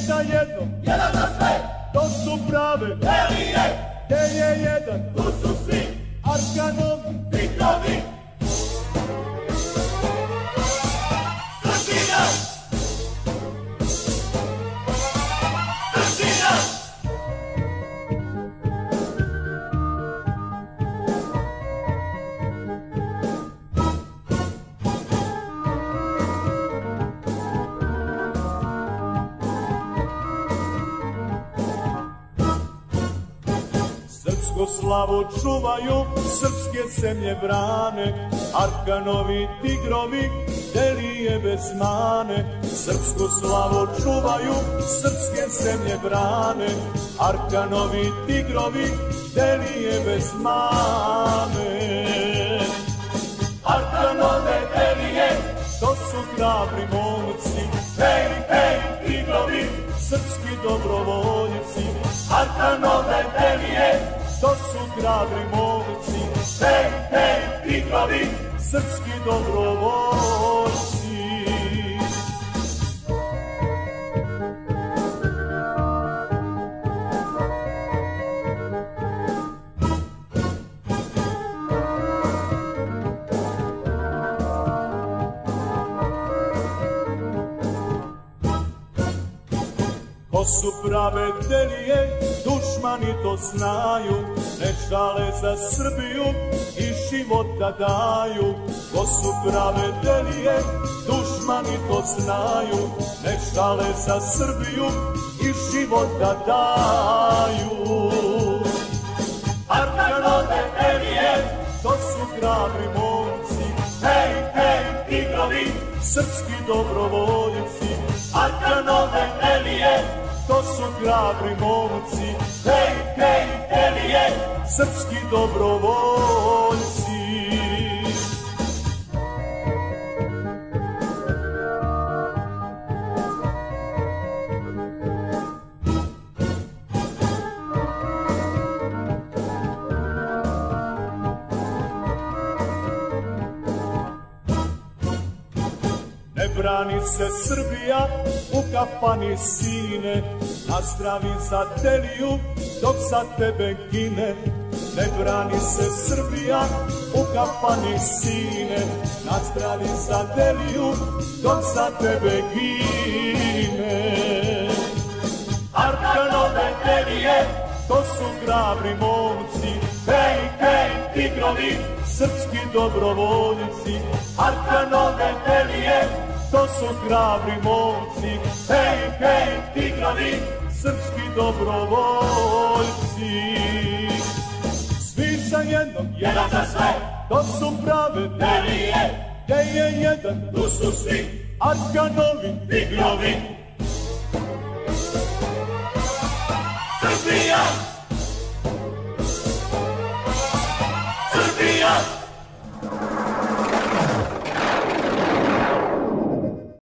za jednog, jedan za sve, to su prave Delije, gdje je jedan, tu su svi, Arkanovi, Tigrovi. Srbija! Srbija! srpsko slavu čuvaju, srpske zemlje brane, Arkanovi, Tigrovi, Delije bez mane. Srpsku slavu čuvaju, srpske zemlje brane, Arkanovi, Tigrovi, Delije bez mane. Arkanove, Delije, To su hrabri momci, hej, hej, Tigrovi, srpski dobrovoljci. Arkanove, Delije, To su hrabri momci, hej, hej, Tigrovi. srpski dobrovoljci. Ko su prave Delije, dušmani to znaju, ne žale za Srbiju i život da daju. Ko su prave Delije, dušmani to znaju, ne žale za Srbiju i život da daju. Arkanove, Delije, To su hrabri momci, hej, hej, Tigrovi, srpski dobrovoljci. Arkanove, Delije, To su hrabri momci, hej, hej, Delije. srpski dobrovoljci. Ne brani se Srbija u kafani, sine, nazdravi za Deliju dok za tebe gine. Ne brani se Srbija u kafani, sine, nazdravi za Deliju dok za tebe gine. Arkanove, Delije, To su hrabri momci, hej, hej, Tigrovi, srpski dobrovoljci. Arkanove, Delije, To su hrabri momci, hej, hej, Tigrovi. srpski dobrovoljci. Svi za jednog, Jedan za sve, to su prave Delije, gdje je jedan, tu su svi, Arkanovi, Tigrovi. Srbija!